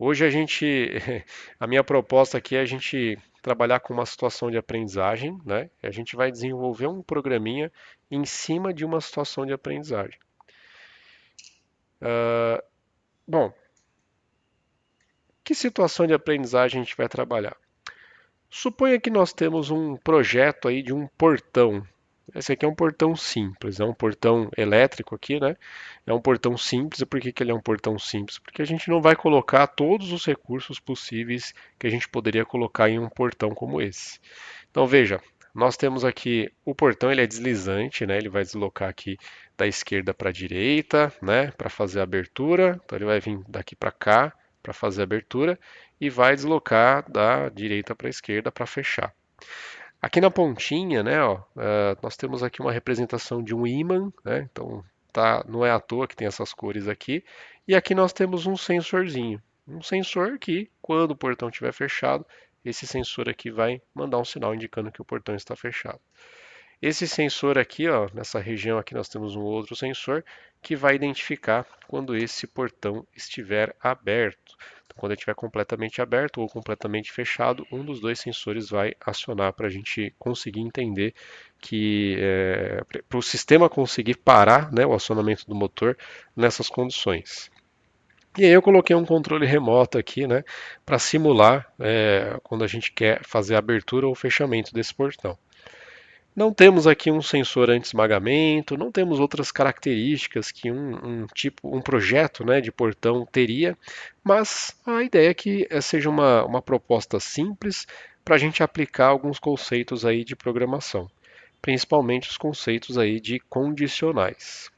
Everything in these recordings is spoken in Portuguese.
Hoje a minha proposta aqui é a gente trabalhar com uma situação de aprendizagem, né? A gente vai desenvolver um programinha em cima de uma situação de aprendizagem. Bom, que situação de aprendizagem a gente vai trabalhar? Suponha que nós temos um projeto aí de um portão. Esse aqui é um portão simples, é um portão elétrico aqui, né? É um portão simples. E por que que ele é um portão simples? Porque a gente não vai colocar todos os recursos possíveis que a gente poderia colocar em um portão como esse. Então veja, nós temos aqui o portão, ele é deslizante, né? Ele vai deslocar aqui da esquerda para a direita, né? Para fazer a abertura. Então ele vai vir daqui para cá para fazer a abertura e vai deslocar da direita para a esquerda para fechar. Aqui na pontinha, né, ó, nós temos aqui uma representação de um ímã, né? Então tá, não é à toa que tem essas cores aqui. E aqui nós temos um sensorzinho. Um sensor que, quando o portão estiver fechado, esse sensor aqui vai mandar um sinal indicando que o portão está fechado. Esse sensor aqui, ó, nessa região aqui nós temos um outro sensor que vai identificar quando esse portão estiver aberto. Então, quando ele estiver completamente aberto ou completamente fechado, um dos dois sensores vai acionar para a gente conseguir entender que para o sistema conseguir parar, né, o acionamento do motor nessas condições. E aí eu coloquei um controle remoto aqui, né, para simular quando a gente quer fazer a abertura ou fechamento desse portão. Não temos aqui um sensor anti-esmagamento, não temos outras características que um projeto, né, de portão teria, mas a ideia é que seja uma proposta simples para a gente aplicar alguns conceitos aí de programação, principalmente os conceitos aí de condicionais.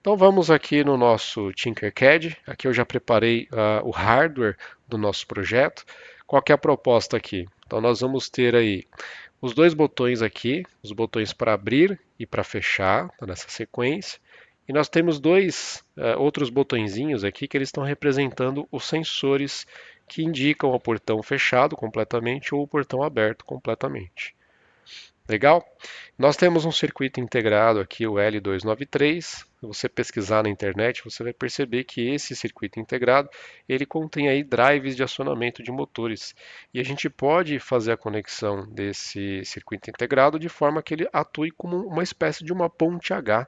Então vamos aqui no nosso Tinkercad. Aqui eu já preparei o hardware do nosso projeto. Qual que é a proposta aqui? Então nós vamos ter aí os dois botões aqui, os botões para abrir e para fechar, tá nessa sequência. E nós temos dois outros botõezinhos aqui que eles estão representando os sensores que indicam o portão fechado completamente ou o portão aberto completamente. Legal? Nós temos um circuito integrado aqui, o L293. Se você pesquisar na internet, você vai perceber que esse circuito integrado, ele contém aí drives de acionamento de motores. E a gente pode fazer a conexão desse circuito integrado de forma que ele atue como uma espécie de uma ponte H.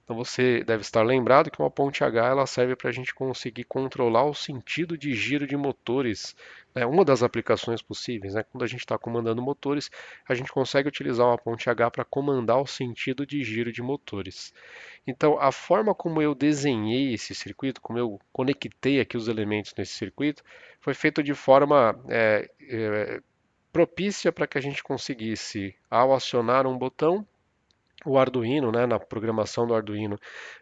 Então você deve estar lembrado que uma ponte H ela serve para a gente conseguir controlar o sentido de giro de motores. É uma das aplicações possíveis, né? Quando a gente está comandando motores, a gente consegue utilizar uma ponte H para comandar o sentido de giro de motores. Então, a forma como eu desenhei esse circuito, como eu conectei aqui os elementos nesse circuito, foi feito de forma propícia para que a gente conseguisse, ao acionar um botão, o Arduino, né, na programação do Arduino,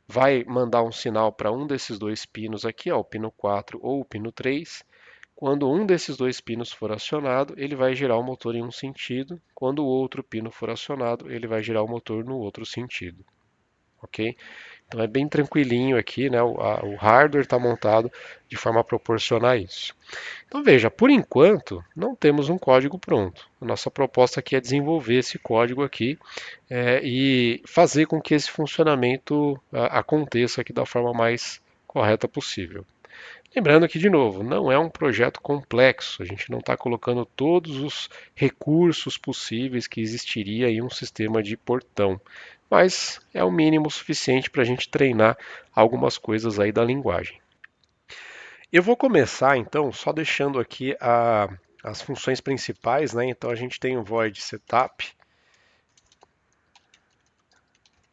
vai mandar um sinal para um desses dois pinos aqui, ó, o pino 4 ou o pino 3. Quando um desses dois pinos for acionado, ele vai girar o motor em um sentido. Quando o outro pino for acionado, ele vai girar o motor no outro sentido. Ok? Então é bem tranquilinho aqui, né? O hardware está montado de forma a proporcionar isso. Então veja, por enquanto não temos um código pronto. A nossa proposta aqui é desenvolver esse código aqui e fazer com que esse funcionamento aconteça aqui da forma mais correta possível. Lembrando que, de novo, não é um projeto complexo, a gente não está colocando todos os recursos possíveis que existiria em um sistema de portão, mas é o mínimo suficiente para a gente treinar algumas coisas aí da linguagem. Eu vou começar então só deixando aqui as funções principais, né? Então a gente tem o void setup,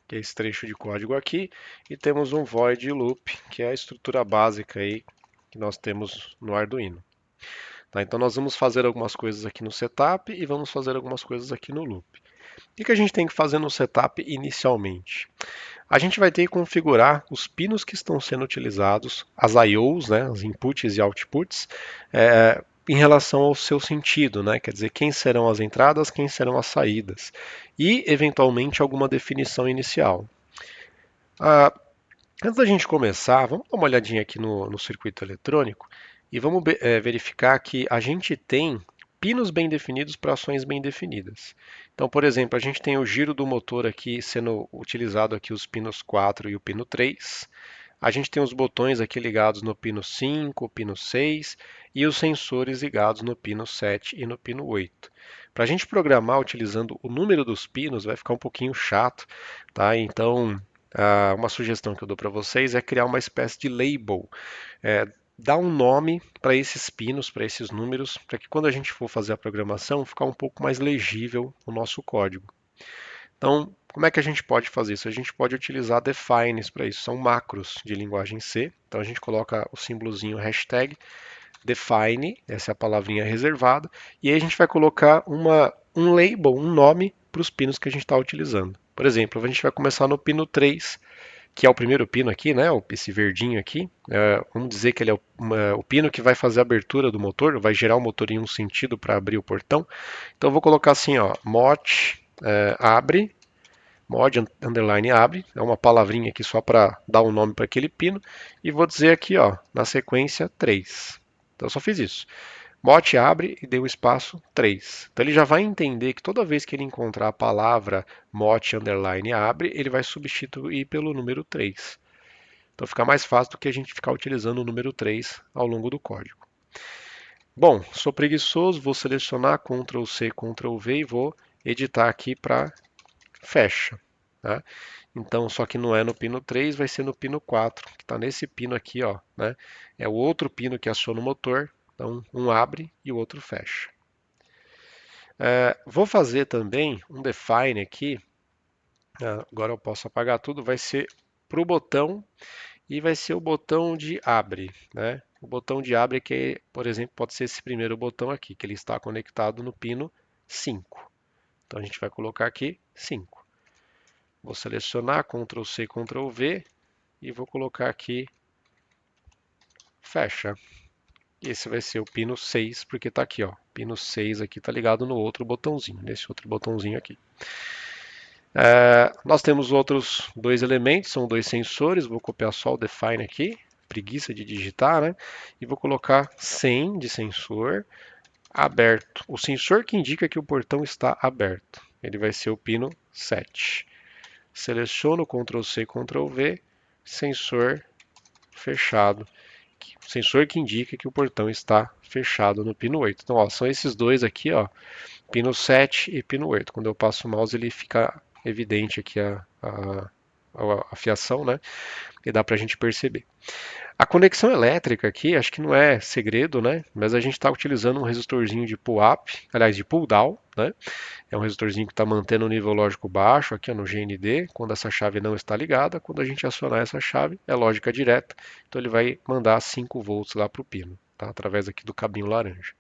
que é esse trecho de código aqui, e temos um void loop, que é a estrutura básica aí que nós temos no Arduino. Tá, então nós vamos fazer algumas coisas aqui no setup e vamos fazer algumas coisas aqui no loop. O que a gente tem que fazer no setup inicialmente? A gente vai ter que configurar os pinos que estão sendo utilizados, as IOs, né, os inputs e outputs, em relação ao seu sentido, né? Quer dizer, quem serão as entradas, quem serão as saídas, e eventualmente alguma definição inicial. Ah, antes da gente começar, vamos dar uma olhadinha aqui no circuito eletrônico e vamos verificar que a gente tem pinos bem definidos para ações bem definidas. Então, por exemplo, a gente tem o giro do motor aqui sendo utilizado aqui os pinos 4 e o pino 3. a gente tem os botões aqui ligados no pino 5, pino 6 e os sensores ligados no pino 7 e no pino 8. Para a gente programar utilizando o número dos pinos vai ficar um pouquinho chato, tá? Então, uma sugestão que eu dou para vocês é criar uma espécie de label, dar um nome para esses pinos, para esses números, para que quando a gente for fazer a programação, ficar um pouco mais legível o nosso código. Então, como é que a gente pode fazer isso? A gente pode utilizar defines para isso, são macros de linguagem C. Então a gente coloca o símbolozinho hashtag define, essa é a palavrinha reservada, e aí a gente vai colocar um label, um nome para os pinos que a gente está utilizando. Por exemplo, a gente vai começar no pino 3, que é o primeiro pino aqui, né? Esse verdinho aqui. Vamos dizer que ele é o pino que vai fazer a abertura do motor, vai gerar o motor em um sentido para abrir o portão. Então eu vou colocar assim, ó, mod abre, mod underline abre, é uma palavrinha aqui só para dar um nome para aquele pino, e vou dizer aqui, ó, na sequência 3. Então eu só fiz isso. Mod abre e deu espaço 3. Então ele já vai entender que toda vez que ele encontrar a palavra mod underline abre, ele vai substituir pelo número 3. Então fica mais fácil do que a gente ficar utilizando o número 3 ao longo do código. Bom, sou preguiçoso, vou selecionar Ctrl C, Ctrl V e vou editar aqui para fecha. Tá? Então, só que não é no pino 3, vai ser no pino 4, que está nesse pino aqui, ó, né? É o outro pino que aciona o motor. Então, um abre e o outro fecha. Vou fazer também um define aqui. Agora eu posso apagar tudo. Vai ser para o botão e vai ser o botão de abre, né? O botão de abre que, por exemplo, pode ser esse primeiro botão aqui, que ele está conectado no pino 5. Então a gente vai colocar aqui 5. Vou selecionar Ctrl C, Ctrl V e vou colocar aqui fecha. Esse vai ser o pino 6, porque está aqui, ó. Pino 6 aqui está ligado no outro botãozinho, nesse outro botãozinho aqui. Nós temos outros dois elementos, são dois sensores. Vou copiar só o define aqui, preguiça de digitar, né? E vou colocar 100 de sensor aberto. O sensor que indica que o portão está aberto. Ele vai ser o pino 7. Seleciono Ctrl C, Ctrl V, sensor fechado. Sensor que indica que o portão está fechado no pino 8. Então, ó, são esses dois aqui, ó, pino 7 e pino 8. Quando eu passo o mouse, ele fica evidente aqui a fiação, né? E dá para a gente perceber. A conexão elétrica aqui, acho que não é segredo, né? Mas a gente está utilizando um resistorzinho de pull-up, aliás, de pull-down, né? É um resistorzinho que está mantendo o nível lógico baixo aqui no GND, quando essa chave não está ligada. Quando a gente acionar essa chave, é lógica direta, então ele vai mandar 5 volts lá para o pino, tá? Através aqui do cabinho laranja.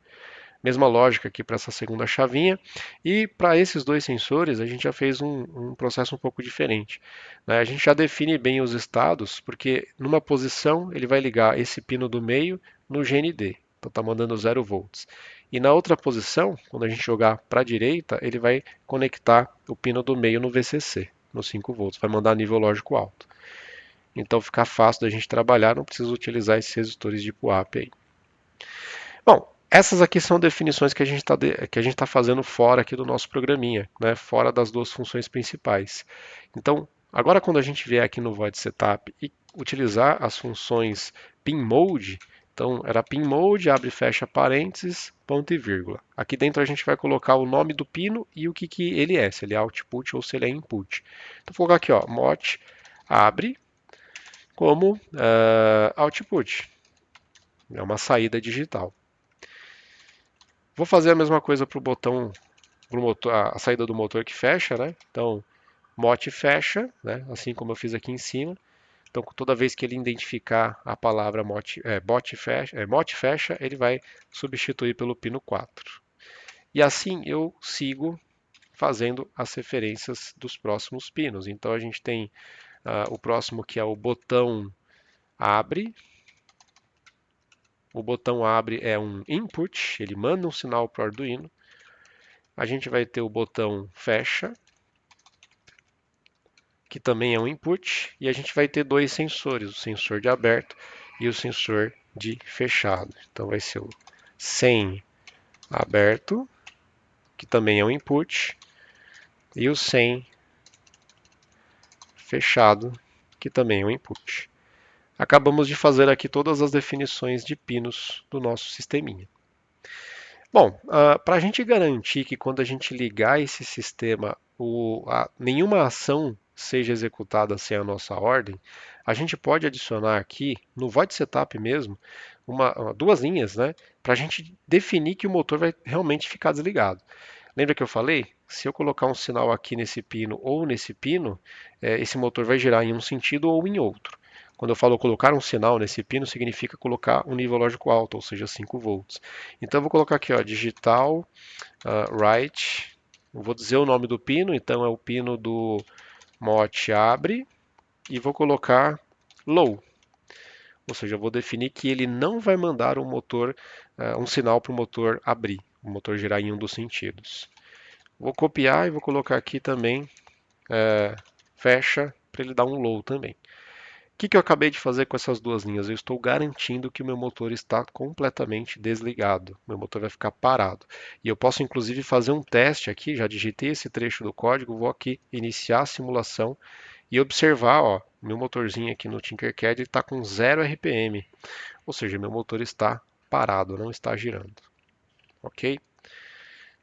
Mesma lógica aqui para essa segunda chavinha. E para esses dois sensores, a gente já fez um processo um pouco diferente, né? A gente já define bem os estados, porque numa posição ele vai ligar esse pino do meio no GND, então está mandando 0 volts. E na outra posição, quando a gente jogar para a direita, ele vai conectar o pino do meio no VCC, no 5 volts, vai mandar nível lógico alto. Então fica fácil da gente trabalhar, não precisa utilizar esses resistores de pull-up aí. Bom, essas aqui são definições que a gente está fazendo fora aqui do nosso programinha, né? Fora das duas funções principais. Então, agora quando a gente vier aqui no Void Setup e utilizar as funções pinMode, então era pinMode, abre e fecha parênteses, ponto e vírgula. Aqui dentro a gente vai colocar o nome do pino e o que ele é, se ele é output ou se ele é input. Então vou colocar aqui, ó, mod abre como output. É uma saída digital. Vou fazer a mesma coisa para o botão, pro motor, a saída do motor que fecha, né? Então, mod fecha, né? Assim como eu fiz aqui em cima. Então, toda vez que ele identificar a palavra mod fecha, ele vai substituir pelo pino 4. E assim eu sigo fazendo as referências dos próximos pinos. Então, a gente tem o próximo que é o botão abre. O botão abre é um input, ele manda um sinal para o Arduino. A gente vai ter o botão fecha, que também é um input, e a gente vai ter dois sensores, o sensor de aberto e o sensor de fechado. Então vai ser o sem aberto, que também é um input, e o sem fechado, que também é um input. acabamos de fazer aqui todas as definições de pinos do nosso sisteminha. Bom, para a gente garantir que quando a gente ligar esse sistema, nenhuma ação seja executada sem a nossa ordem, a gente pode adicionar aqui no void setup mesmo duas linhas, né, para a gente definir que o motor vai realmente ficar desligado. Lembra que eu falei? Se eu colocar um sinal aqui nesse pino ou nesse pino, esse motor vai girar em um sentido ou em outro. Quando eu falo colocar um sinal nesse pino, significa colocar um nível lógico alto, ou seja, 5 volts. Então eu vou colocar aqui, ó, digital right. Eu vou dizer o nome do pino, então é o pino do MOT abre e vou colocar low. Ou seja, eu vou definir que ele não vai mandar um sinal para o motor abrir, o motor girar em um dos sentidos. Vou copiar e vou colocar aqui também fecha para ele dar um low também. O que eu acabei de fazer com essas duas linhas? Eu estou garantindo que o meu motor está completamente desligado. Meu motor vai ficar parado. E eu posso inclusive fazer um teste aqui, já digitei esse trecho do código, vou aqui iniciar a simulação e observar, ó, meu motorzinho aqui no Tinkercad está com 0 RPM, ou seja, meu motor está parado, não está girando. Ok?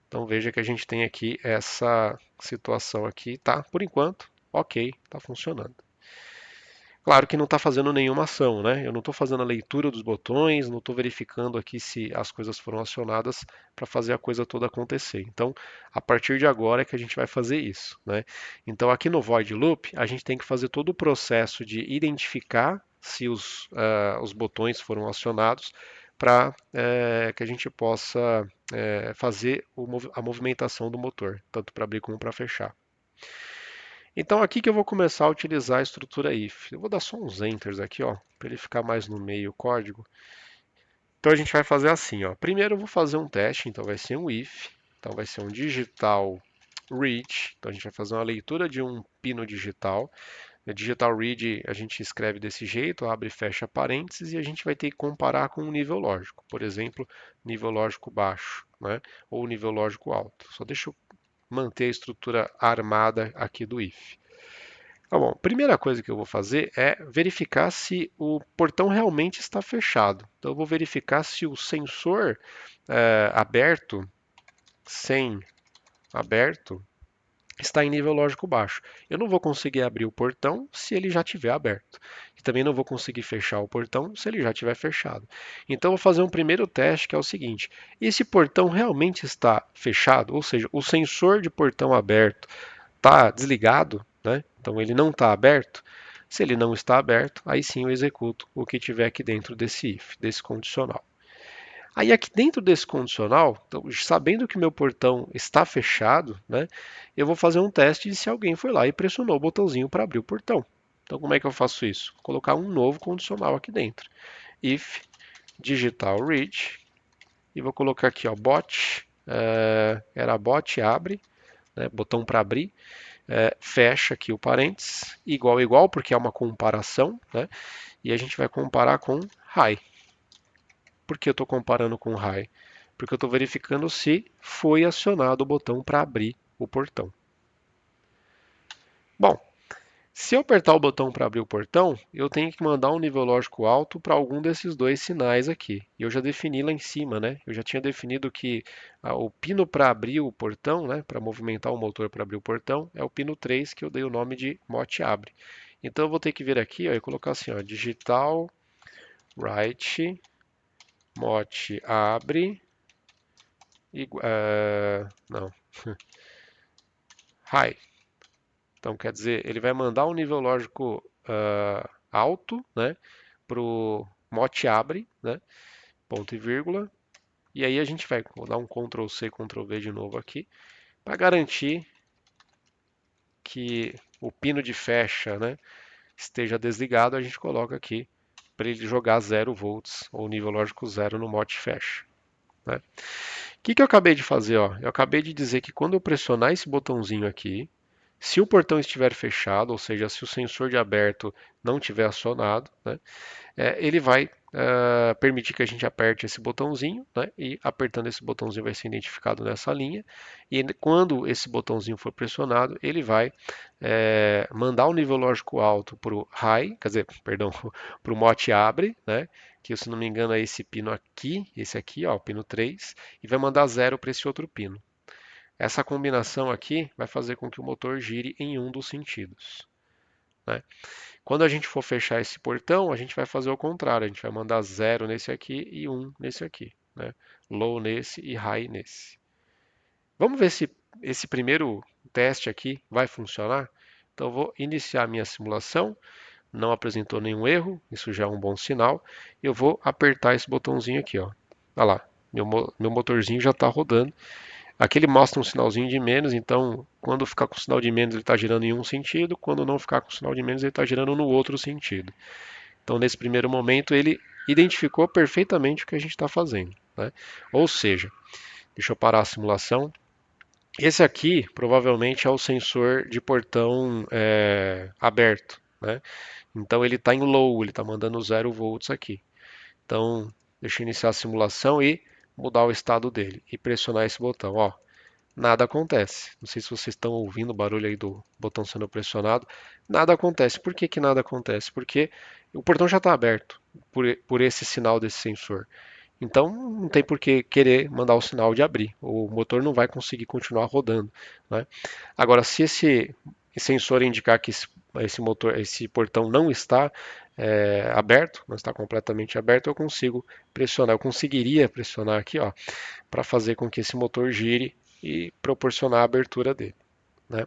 Então veja que a gente tem aqui essa situação aqui, tá? Por enquanto, ok, está funcionando. Claro que não está fazendo nenhuma ação, né? Eu não estou fazendo a leitura dos botões, não estou verificando aqui se as coisas foram acionadas para fazer a coisa toda acontecer. Então, a partir de agora é que a gente vai fazer isso, né? Então, aqui no Void Loop, a gente tem que fazer todo o processo de identificar se os botões foram acionados para que a gente possa fazer a movimentação do motor, tanto para abrir como para fechar. Então aqui que eu vou começar a utilizar a estrutura if. Eu vou dar só uns enters aqui, ó, para ele ficar mais no meio o código. Então a gente vai fazer assim, ó. Primeiro eu vou fazer um teste, então vai ser um if, então vai ser um digital read. Então a gente vai fazer uma leitura de um pino digital. No digital read a gente escreve desse jeito, abre e fecha parênteses e a gente vai ter que comparar com um nível lógico. Por exemplo, nível lógico baixo, né? Ou nível lógico alto. Só deixa eu manter a estrutura armada aqui do if. Tá bom, primeira coisa que eu vou fazer é verificar se o portão realmente está fechado. Então eu vou verificar se o sensor aberto, sem aberto, está em nível lógico baixo. Eu não vou conseguir abrir o portão se ele já estiver aberto. E também não vou conseguir fechar o portão se ele já estiver fechado. Então eu vou fazer um primeiro teste que é o seguinte: esse portão realmente está fechado? Ou seja, o sensor de portão aberto está desligado, né? Então ele não está aberto. Se ele não está aberto, aí sim eu executo o que tiver aqui dentro desse if, desse condicional. Aí aqui dentro desse condicional, então, sabendo que meu portão está fechado, né, eu vou fazer um teste de se alguém foi lá e pressionou o botãozinho para abrir o portão. Então como é que eu faço isso? Vou colocar um novo condicional aqui dentro. If digital read e vou colocar aqui ó, bot, era bot abre, né, botão para abrir, fecha aqui o parênteses, igual igual, porque é uma comparação, né? E a gente vai comparar com high. Por que eu estou comparando com high? Porque eu estou verificando se foi acionado o botão para abrir o portão. Bom, se eu apertar o botão para abrir o portão, eu tenho que mandar um nível lógico alto para algum desses dois sinais aqui. E eu já defini lá em cima, né? Eu já tinha definido que o pino para abrir o portão, né? Para movimentar o motor para abrir o portão, é o pino 3 que eu dei o nome de MOT abre. Então eu vou ter que vir aqui ó, e colocar assim, ó, digital write MOT abre não, high. Então quer dizer, ele vai mandar um nível lógico alto, né, para o mote abre, né, ponto e vírgula. E aí a gente vai dar um Ctrl C, Ctrl V de novo aqui, para garantir que o pino de fecha, né, esteja desligado, a gente coloca aqui para ele jogar 0 volts ou nível lógico 0 no mote fecha. Né? O que eu acabei de fazer? Ó? Eu acabei de dizer que quando eu pressionar esse botãozinho aqui, se o portão estiver fechado, ou seja, se o sensor de aberto não estiver acionado, né, ele vai permitir que a gente aperte esse botãozinho, né? E apertando esse botãozinho vai ser identificado nessa linha. E quando esse botãozinho for pressionado, ele vai mandar o nível lógico alto para o high, quer dizer, perdão, para o mote abre, né? Que se não me engano é esse pino aqui, esse aqui, ó, o pino 3, e vai mandar zero para esse outro pino. Essa combinação aqui vai fazer com que o motor gire em um dos sentidos, né? Quando a gente for fechar esse portão, a gente vai fazer o contrário. A gente vai mandar zero nesse aqui e um nesse aqui, né? Low nesse e high nesse. Vamos ver se esse primeiro teste aqui vai funcionar? Então, eu vou iniciar a minha simulação. Não apresentou nenhum erro, isso já é um bom sinal. Eu vou apertar esse botãozinho aqui, ó. Olha lá, meu motorzinho já está rodando. Aqui ele mostra um sinalzinho de menos, então quando ficar com o sinal de menos ele está girando em um sentido, quando não ficar com o sinal de menos ele está girando no outro sentido. Então nesse primeiro momento ele identificou perfeitamente o que a gente está fazendo, né? Ou seja, deixa eu parar a simulação. Esse aqui provavelmente é o sensor de portão aberto, né? Então ele está em low, ele está mandando 0 volts aqui. Então deixa eu iniciar a simulação e mudar o estado dele e pressionar esse botão, ó. Nada acontece. Não sei se vocês estão ouvindo o barulho aí do botão sendo pressionado. Nada acontece. Por que que nada acontece? Porque o portão já está aberto por esse sinal desse sensor. Então não tem por que querer mandar o sinal de abrir. O motor não vai conseguir continuar rodando, né? Agora, se esse sensor indicar que esse portão não está aberto, não está completamente aberto, eu consigo pressionar. Eu conseguiria pressionar aqui, ó, para fazer com que esse motor gire e proporcionar a abertura dele, né?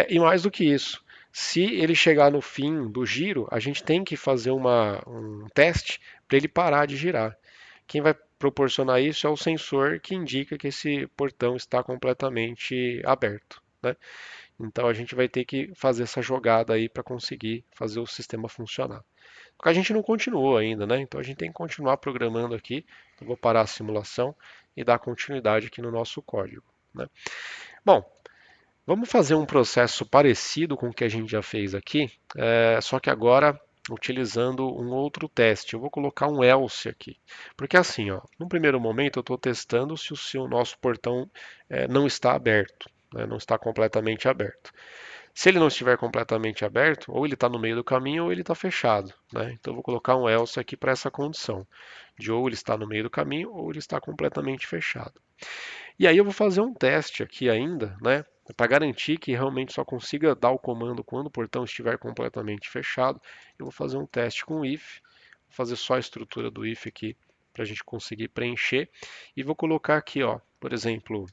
E mais do que isso, se ele chegar no fim do giro, a gente tem que fazer um teste para ele parar de girar. Quem vai proporcionar isso é o sensor que indica que esse portão está completamente aberto, né? Então a gente vai ter que fazer essa jogada aí para conseguir fazer o sistema funcionar. Porque a gente não continuou ainda, né? Então a gente tem que continuar programando aqui. Eu vou parar a simulação e dar continuidade aqui no nosso código, né? Bom, vamos fazer um processo parecido com o que a gente já fez aqui, só que agora utilizando um outro teste. Eu vou colocar um else aqui, porque assim, ó, no primeiro momento eu estou testando se o nosso portão não está aberto, né, não está completamente aberto. Se ele não estiver completamente aberto, ou ele está no meio do caminho ou ele está fechado, né? Então eu vou colocar um else aqui para essa condição, de ou ele está no meio do caminho ou ele está completamente fechado. E aí eu vou fazer um teste aqui ainda, né? Para garantir que realmente só consiga dar o comando quando o portão estiver completamente fechado. Eu vou fazer um teste com o if, vou fazer só a estrutura do if aqui para a gente conseguir preencher. E vou colocar aqui, ó, por exemplo,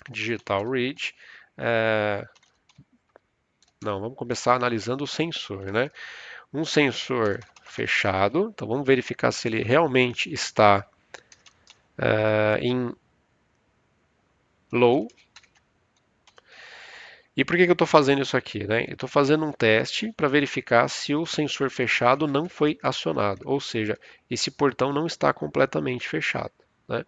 digital read. Não, vamos começar analisando o sensor, né? Um sensor fechado, então vamos verificar se ele realmente está em low. E por que eu estou fazendo isso aqui, né? Eu estou fazendo um teste para verificar se o sensor fechado não foi acionado, ou seja, esse portão não está completamente fechado, né?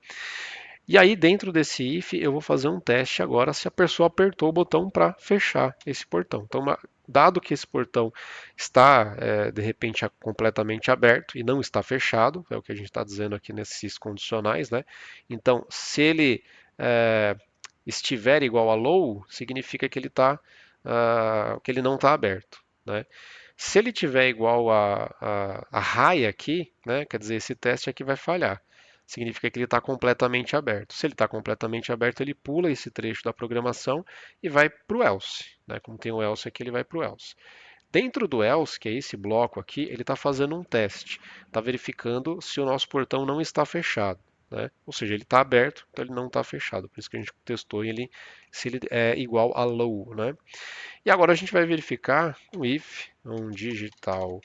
E aí dentro desse if eu vou fazer um teste agora se a pessoa apertou o botão para fechar esse portão. Então, dado que esse portão está de repente completamente aberto e não está fechado, é o que a gente está dizendo aqui nesses condicionais, né? Então, se ele estiver igual a low, significa que que ele não está aberto, né? Se ele tiver igual a high aqui, né, quer dizer, esse teste aqui vai falhar. Significa que ele está completamente aberto. Se ele está completamente aberto, ele pula esse trecho da programação e vai para o else, né? Como tem o else aqui, ele vai para o else. Dentro do else, que é esse bloco aqui, ele está fazendo um teste, está verificando se o nosso portão não está fechado, né? Ou seja, ele está aberto, então ele não está fechado. Por isso que a gente testou ele se ele é igual a low, né? E agora a gente vai verificar o if, um digital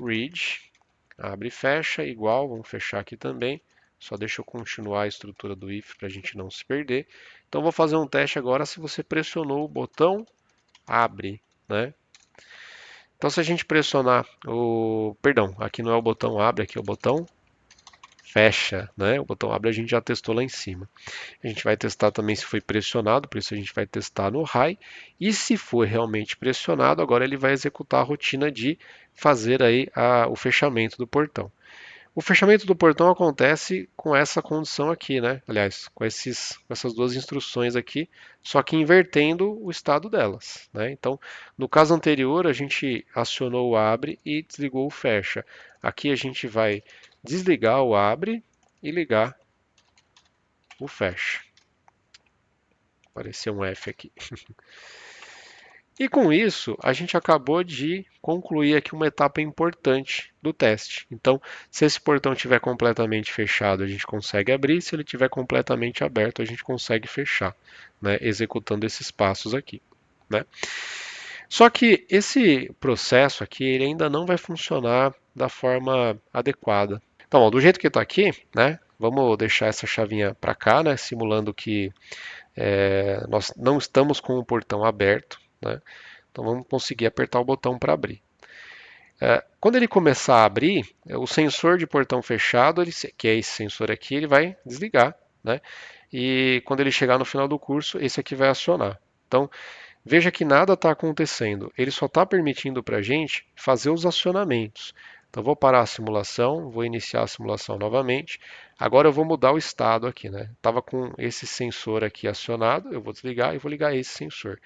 read, abre e fecha, igual, vamos fechar aqui também. Só deixa eu continuar a estrutura do if para a gente não se perder. Então vou fazer um teste agora se você pressionou o botão abre, né? Então se a gente pressionar perdão, aqui não é o botão abre, aqui é o botão fecha, né? O botão abre a gente já testou lá em cima. A gente vai testar também se foi pressionado, por isso a gente vai testar no high. E se for realmente pressionado, agora ele vai executar a rotina de fazer aí o fechamento do portão. O fechamento do portão acontece com essa condição aqui, né? Aliás, com essas duas instruções aqui, só que invertendo o estado delas, né? Então, no caso anterior, a gente acionou o abre e desligou o fecha. Aqui a gente vai desligar o abre e ligar o fecha. Apareceu um F aqui. E com isso, a gente acabou de concluir aqui uma etapa importante do teste. Então, se esse portão estiver completamente fechado, a gente consegue abrir. Se ele estiver completamente aberto, a gente consegue fechar, né, executando esses passos aqui, né? Só que esse processo aqui ele ainda não vai funcionar da forma adequada. Então, ó, do jeito que está aqui, né, vamos deixar essa chavinha para cá, né, simulando que nós não estamos com o portão aberto, né? Então vamos conseguir apertar o botão para abrir. Quando ele começar a abrir, o sensor de portão fechado, que é esse sensor aqui, ele vai desligar, né? E quando ele chegar no final do curso, esse aqui vai acionar. Então veja que nada está acontecendo, ele só está permitindo para a gente fazer os acionamentos. Então vou parar a simulação, vou iniciar a simulação novamente. Agora eu vou mudar o estado aqui, né? Estava com esse sensor aqui acionado, eu vou desligar e vou ligar esse sensor.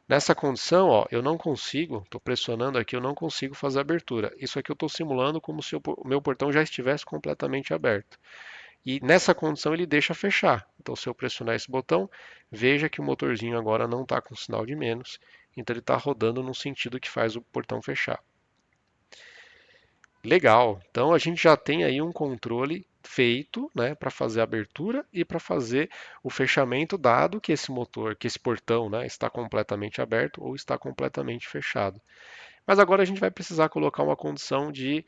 Nessa condição, ó, eu não consigo, estou pressionando aqui, eu não consigo fazer a abertura. Isso aqui eu estou simulando como se o meu portão já estivesse completamente aberto. E nessa condição ele deixa fechar. Então se eu pressionar esse botão, veja que o motorzinho agora não está com sinal de menos. Então ele está rodando no sentido que faz o portão fechar. Legal. Então a gente já tem aí um controle feito, né, para fazer a abertura e para fazer o fechamento, dado que esse motor, que esse portão, né, está completamente aberto ou está completamente fechado. Mas agora a gente vai precisar colocar uma condição de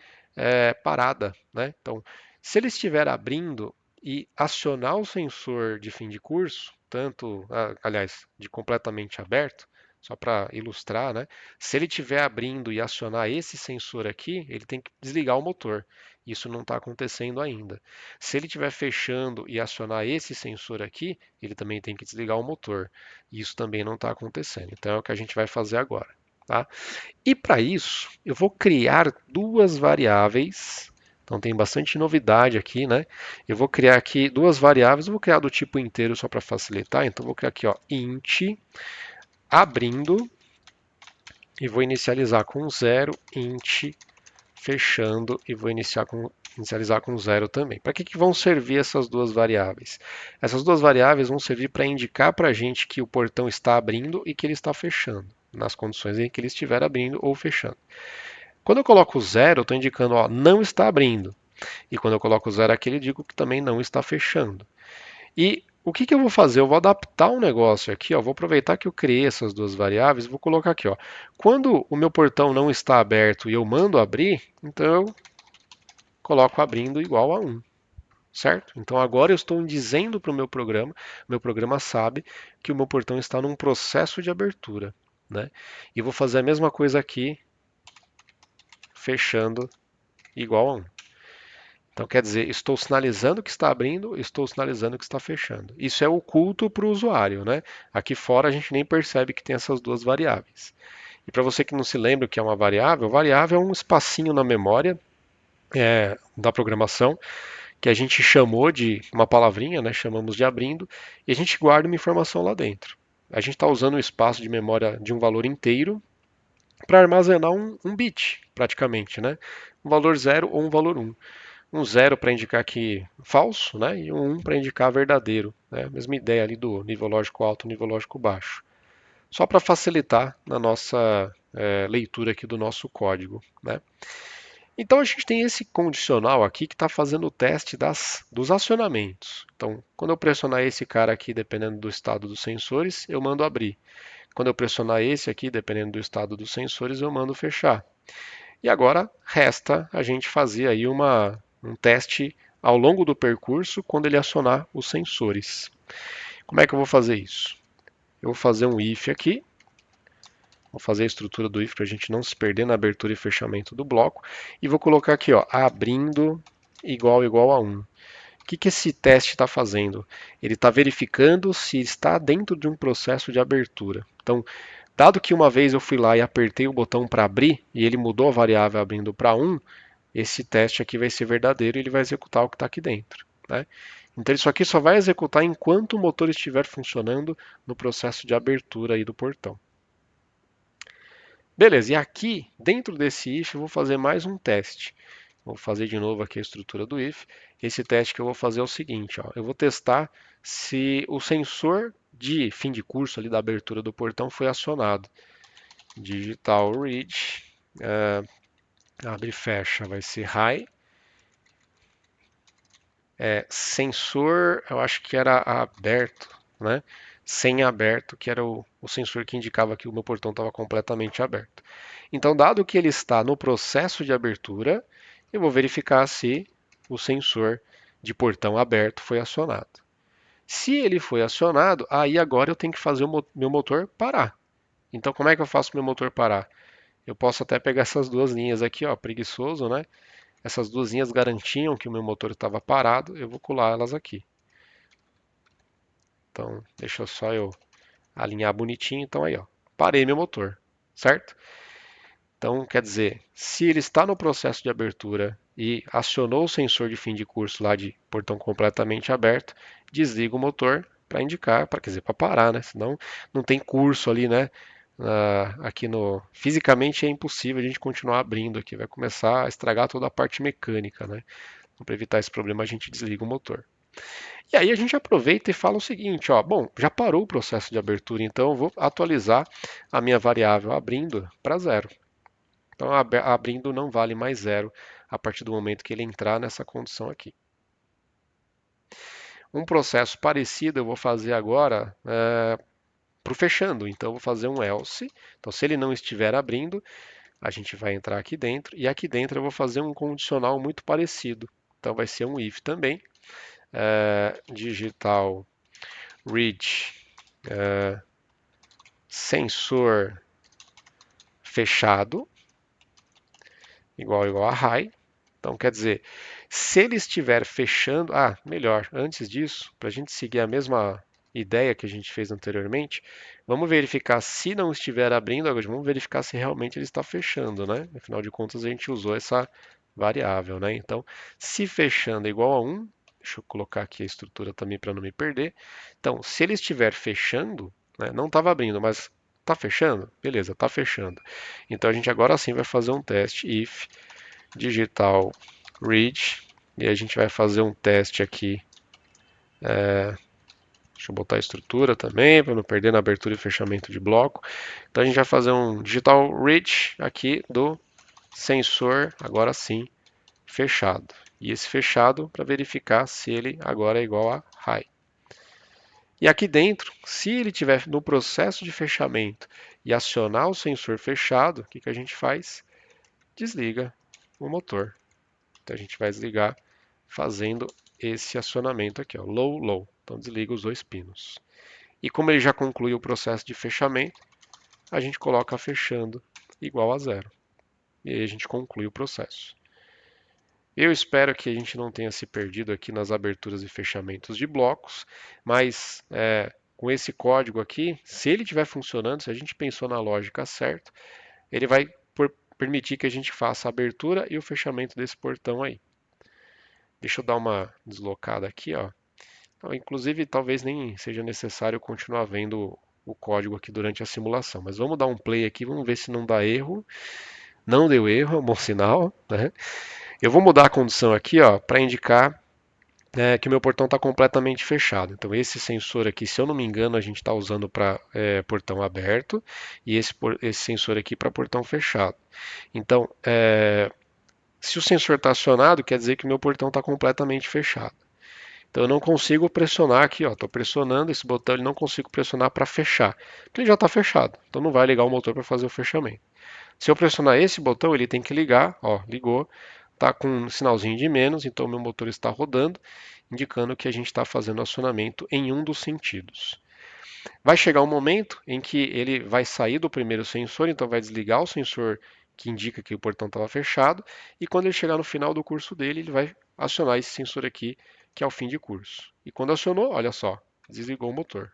parada, né? Então, se ele estiver abrindo e acionar o sensor de fim de curso, tanto, aliás, de completamente aberto, só para ilustrar, né? Se ele estiver abrindo e acionar esse sensor aqui, ele tem que desligar o motor. Isso não está acontecendo ainda. Se ele estiver fechando e acionar esse sensor aqui, ele também tem que desligar o motor. Isso também não está acontecendo. Então é o que a gente vai fazer agora, tá? E para isso, eu vou criar duas variáveis. Então tem bastante novidade aqui, né? Eu vou criar aqui duas variáveis, eu vou criar do tipo inteiro só para facilitar. Então vou criar aqui, ó, int abrindo e vou inicializar com 0, int fechando e vou inicializar com 0 também. Para que vão servir essas duas variáveis? Essas duas variáveis vão servir para indicar para a gente que o portão está abrindo e que ele está fechando, nas condições em que ele estiver abrindo ou fechando. Quando eu coloco 0, eu estou indicando, ó, não está abrindo. E quando eu coloco 0 aqui, eu digo que também não está fechando. E o que eu vou fazer? Eu vou adaptar um negócio aqui, ó, vou aproveitar que eu criei essas duas variáveis, vou colocar aqui, ó, quando o meu portão não está aberto e eu mando abrir, então eu coloco abrindo igual a 1, certo? Então agora eu estou dizendo para o meu programa sabe que o meu portão está num processo de abertura, né? E vou fazer a mesma coisa aqui, fechando igual a 1. Então, quer dizer, estou sinalizando que está abrindo, estou sinalizando que está fechando. Isso é oculto para o usuário, né? Aqui fora a gente nem percebe que tem essas duas variáveis. E para você que não se lembra o que é uma variável é um espacinho na memória da programação que a gente chamou de uma palavrinha, né? Chamamos de abrindo, e a gente guarda uma informação lá dentro. A gente está usando um espaço de memória de um valor inteiro para armazenar um bit, praticamente, né? Um valor 0 ou um valor 1. Um 0 para indicar que falso, né? E um 1 para indicar verdadeiro. Né? A mesma ideia ali do nível lógico alto, nível lógico baixo. Só para facilitar na nossa leitura aqui do nosso código. Né? Então a gente tem esse condicional aqui que está fazendo o teste dos acionamentos. Então, quando eu pressionar esse cara aqui, dependendo do estado dos sensores, eu mando abrir. Quando eu pressionar esse aqui, dependendo do estado dos sensores, eu mando fechar. E agora resta a gente fazer aí um teste ao longo do percurso quando ele acionar os sensores. Como é que eu vou fazer isso? Eu vou fazer um if aqui, vou fazer a estrutura do if para a gente não se perder na abertura e fechamento do bloco, e vou colocar aqui, ó, abrindo igual a 1. O que esse teste está fazendo? Ele está verificando se está dentro de um processo de abertura. Então, dado que uma vez eu fui lá e apertei o botão para abrir e ele mudou a variável abrindo para 1, esse teste aqui vai ser verdadeiro e ele vai executar o que está aqui dentro, né? Então isso aqui só vai executar enquanto o motor estiver funcionando no processo de abertura aí do portão. Beleza, e aqui, dentro desse if, eu vou fazer mais um teste. Vou fazer de novo aqui a estrutura do if. Esse teste que eu vou fazer é o seguinte, ó, eu vou testar se o sensor de fim de curso ali da abertura do portão foi acionado. Digital read, abre e fecha, vai ser high. Sensor, eu acho que era aberto, né? Sem aberto, que era o sensor que indicava que o meu portão estava completamente aberto. Então, dado que ele está no processo de abertura, eu vou verificar se o sensor de portão aberto foi acionado. Se ele foi acionado, aí agora eu tenho que fazer o meu motor parar. Então, como é que eu faço meu motor parar? Eu posso até pegar essas duas linhas aqui, ó, preguiçoso, né? Essas duas linhas garantiam que o meu motor estava parado, eu vou colar elas aqui. Então, deixa só eu alinhar bonitinho. Então, aí, ó, parei meu motor, certo? Então, quer dizer, se ele está no processo de abertura e acionou o sensor de fim de curso lá de portão completamente aberto, desliga o motor para indicar, para quer dizer, para parar, né? Senão não tem curso ali, né? Aqui no fisicamente é impossível a gente continuar abrindo aqui, vai começar a estragar toda a parte mecânica, né? Então, para evitar esse problema, a gente desliga o motor. E aí a gente aproveita e fala o seguinte, ó, bom, já parou o processo de abertura, então eu vou atualizar a minha variável abrindo para 0. Então abrindo não vale mais 0 a partir do momento que ele entrar nessa condição aqui. Um processo parecido eu vou fazer agora para o fechando, então eu vou fazer um else. Então se ele não estiver abrindo, a gente vai entrar aqui dentro, e aqui dentro eu vou fazer um condicional muito parecido. Então vai ser um if também, digital read sensor fechado, igual a high. Então, quer dizer, se ele estiver fechando, melhor, antes disso, para a gente seguir a mesma ideia que a gente fez anteriormente, vamos verificar se não estiver abrindo, agora vamos verificar se realmente ele está fechando, né? Afinal de contas, a gente usou essa variável, né? Então, se fechando é igual a 1, deixa eu colocar aqui a estrutura também para não me perder. Então, se ele estiver fechando, né, não estava abrindo, mas está fechando? Beleza, está fechando. Então, a gente agora sim vai fazer um teste if digital read, e a gente vai fazer um teste aqui. Deixa eu botar a estrutura também, para não perder na abertura e fechamento de bloco. Então a gente vai fazer um digital read aqui do sensor, agora sim, fechado. E esse fechado para verificar se ele agora é igual a high. E aqui dentro, se ele estiver no processo de fechamento e acionar o sensor fechado, o que a gente faz? Desliga o motor. Então a gente vai desligar fazendo esse acionamento aqui, ó, low, low. Então desliga os dois pinos. E como ele já concluiu o processo de fechamento, a gente coloca fechando igual a 0. E aí a gente conclui o processo. Eu espero que a gente não tenha se perdido aqui nas aberturas e fechamentos de blocos, mas com esse código aqui, se ele estiver funcionando, se a gente pensou na lógica certa, ele vai permitir que a gente faça a abertura e o fechamento desse portão aí. Deixa eu dar uma deslocada aqui, ó. Então, inclusive, talvez nem seja necessário continuar vendo o código aqui durante a simulação, mas vamos dar um play aqui, vamos ver se não dá erro. Não deu erro, é um bom sinal, né? Eu vou mudar a condição aqui, ó, para indicar que o meu portão está completamente fechado. Então, esse sensor aqui, se eu não me engano, a gente está usando para portão aberto e esse sensor aqui para portão fechado. Então, se o sensor está acionado, quer dizer que o meu portão está completamente fechado. Então eu não consigo pressionar aqui, ó. Estou pressionando esse botão, ele não consigo pressionar para fechar, porque ele já está fechado. Então não vai ligar o motor para fazer o fechamento. Se eu pressionar esse botão, ele tem que ligar, ó, ligou, está com um sinalzinho de menos, então meu motor está rodando, indicando que a gente está fazendo acionamento em um dos sentidos. Vai chegar um momento em que ele vai sair do primeiro sensor, então vai desligar o sensor que indica que o portão estava fechado, e quando ele chegar no final do curso dele, ele vai acionar esse sensor aqui, que é o fim de curso. E quando acionou, olha só, desligou o motor.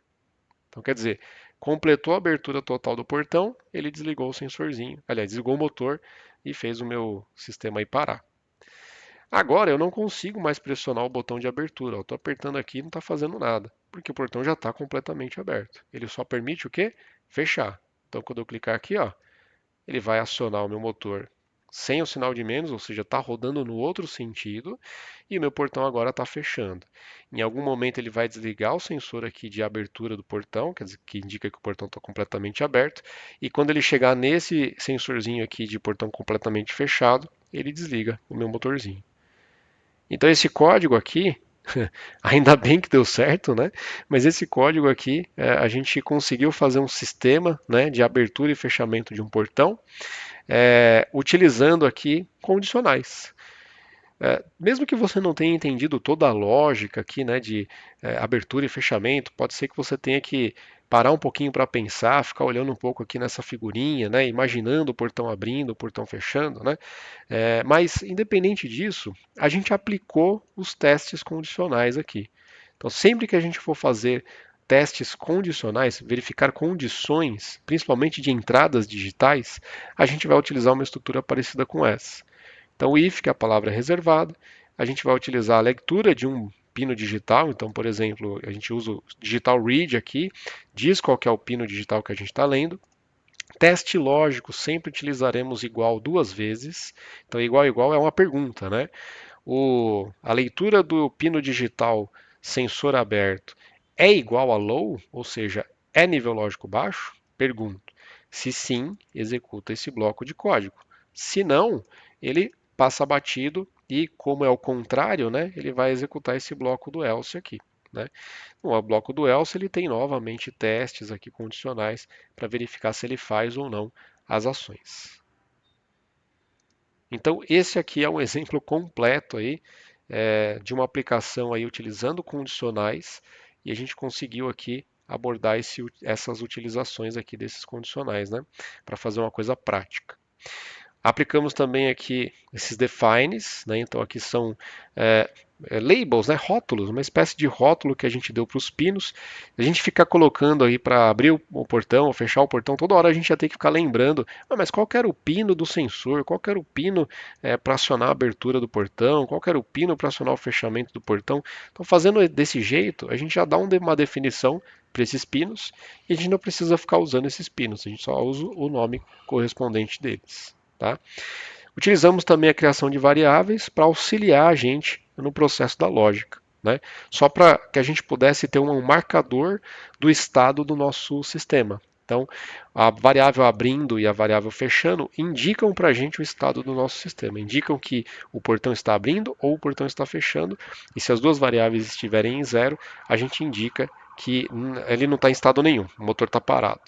Então, quer dizer, completou a abertura total do portão, ele desligou o sensorzinho, aliás, desligou o motor e fez o meu sistema aí parar. Agora eu não consigo mais pressionar o botão de abertura. Eu estou apertando aqui e não está fazendo nada, porque o portão já está completamente aberto. Ele só permite o quê? Fechar. Então, quando eu clicar aqui, ó, ele vai acionar o meu motor sem o sinal de menos, ou seja, está rodando no outro sentido, e o meu portão agora está fechando. Em algum momento ele vai desligar o sensor aqui de abertura do portão, quer dizer, que indica que o portão está completamente aberto, e quando ele chegar nesse sensorzinho aqui de portão completamente fechado, ele desliga o meu motorzinho. Então esse código aqui, ainda bem que deu certo, né? Mas esse código aqui, a gente conseguiu fazer um sistema, né, de abertura e fechamento de um portão, utilizando aqui condicionais. Mesmo que você não tenha entendido toda a lógica aqui, né, de abertura e fechamento, pode ser que você tenha que parar um pouquinho para pensar, ficar olhando um pouco aqui nessa figurinha, né, imaginando o portão abrindo, o portão fechando, né? Mas independente disso, a gente aplicou os testes condicionais aqui. Então, sempre que a gente for fazer testes condicionais, verificar condições, principalmente de entradas digitais, a gente vai utilizar uma estrutura parecida com essa. Então, o if, que é a palavra reservada, a gente vai utilizar a leitura de um pino digital. Então, por exemplo, a gente usa o digital read aqui, diz qual que é o pino digital que a gente está lendo. Teste lógico, sempre utilizaremos igual duas vezes. Então, igual é uma pergunta, né? A leitura do pino digital sensor aberto é igual a low, ou seja, é nível lógico baixo? Pergunto. Se sim, executa esse bloco de código. Se não, ele passa batido e, como é o contrário, né, ele vai executar esse bloco do else aqui. Né? O bloco do else ele tem novamente testes aqui condicionais para verificar se ele faz ou não as ações. Então esse aqui é um exemplo completo aí de uma aplicação aí utilizando condicionais e a gente conseguiu aqui abordar essas utilizações aqui desses condicionais, né, para fazer uma coisa prática. Aplicamos também aqui esses defines, né? Então aqui são labels, né? Rótulos, uma espécie de rótulo que a gente deu para os pinos. A gente fica colocando aí para abrir o portão ou fechar o portão, toda hora a gente já tem que ficar lembrando, mas qual que era o pino do sensor, qual que era o pino para acionar a abertura do portão, qual que era o pino para acionar o fechamento do portão. Então fazendo desse jeito, a gente já dá uma definição para esses pinos e a gente não precisa ficar usando esses pinos, a gente só usa o nome correspondente deles. Tá? Utilizamos também a criação de variáveis para auxiliar a gente no processo da lógica, né? Só para que a gente pudesse ter um marcador do estado do nosso sistema. Então, a variável abrindo e a variável fechando indicam para a gente o estado do nosso sistema, indicam que o portão está abrindo ou o portão está fechando, e se as duas variáveis estiverem em zero, a gente indica que ele não está em estado nenhum, o motor está parado.